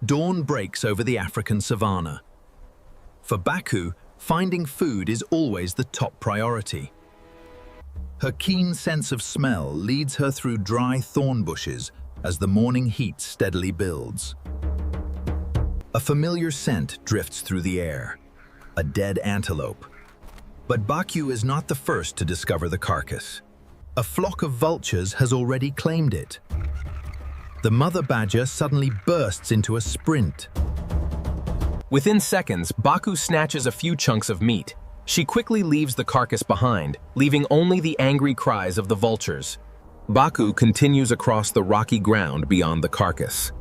Dawn breaks over the African savanna. For Baku, finding food is always the top priority. Her keen sense of smell leads her through dry thorn bushes as the morning heat steadily builds. A familiar scent drifts through the air, a dead antelope. But Baku is not the first to discover the carcass. A flock of vultures has already claimed it. The mother badger suddenly bursts into a sprint. Within seconds, Baku snatches a few chunks of meat. She quickly leaves the carcass behind, leaving only the angry cries of the vultures. Baku continues across the rocky ground beyond the carcass.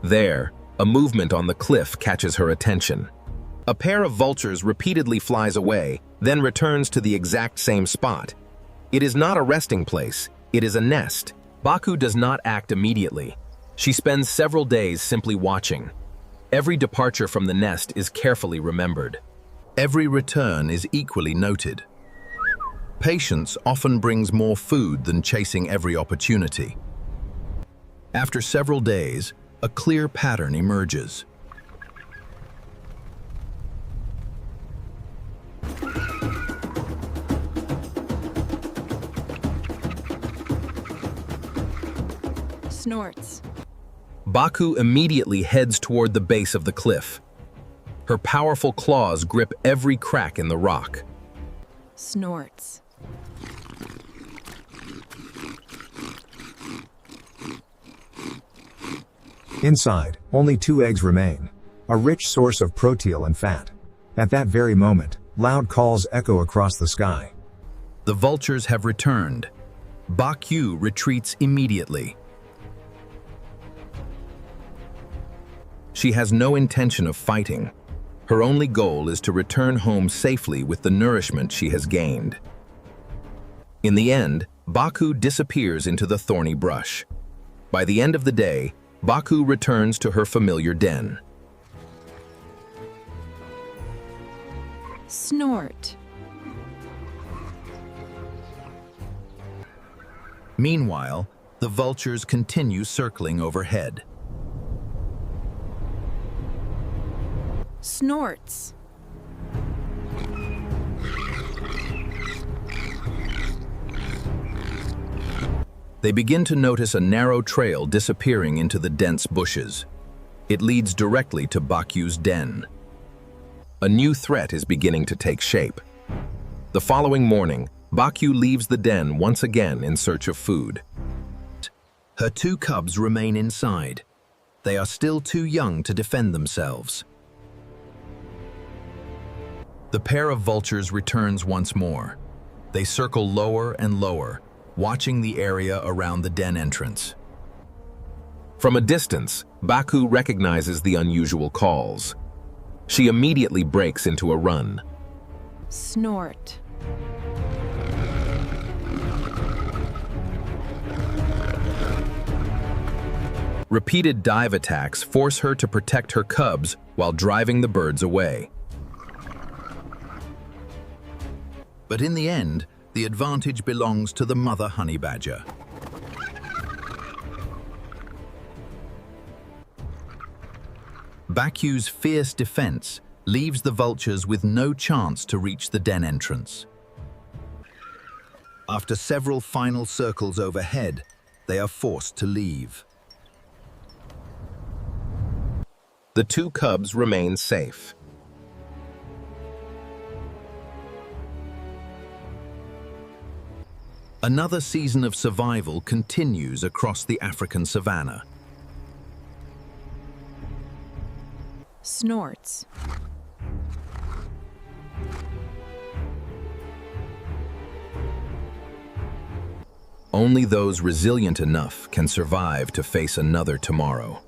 There, a movement on the cliff catches her attention. A pair of vultures repeatedly flies away, then returns to the exact same spot. It is not a resting place, it is a nest. Baku does not act immediately. She spends several days simply watching. Every departure from the nest is carefully remembered. Every return is equally noted. Patience often brings more food than chasing every opportunity. After several days, a clear pattern emerges. Snorts. Baku immediately heads toward the base of the cliff. Her powerful claws grip every crack in the rock. Snorts. Inside, only 2 eggs remain, a rich source of protein and fat. At that very moment, loud calls echo across the sky. The vultures have returned. Baku retreats immediately. She has no intention of fighting. Her only goal is to return home safely with the nourishment she has gained. In the end, Baku disappears into the thorny brush. By the end of the day, Baku returns to her familiar den. Snort. Meanwhile, the vultures continue circling overhead. Snorts. They begin to notice a narrow trail disappearing into the dense bushes. It leads directly to Baku's den. A new threat is beginning to take shape. The following morning, Baku leaves the den once again in search of food. Her 2 cubs remain inside. They are still too young to defend themselves. The pair of vultures returns once more. They circle lower and lower, watching the area around the den entrance. From a distance, Baku recognizes the unusual calls. She immediately breaks into a run. Snort. Repeated dive attacks force her to protect her cubs while driving the birds away. But in the end, the advantage belongs to the mother honey badger. Baku's fierce defense leaves the vultures with no chance to reach the den entrance. After several final circles overhead, they are forced to leave. The 2 cubs remain safe. Another season of survival continues across the African savanna. Snorts. Only those resilient enough can survive to face another tomorrow.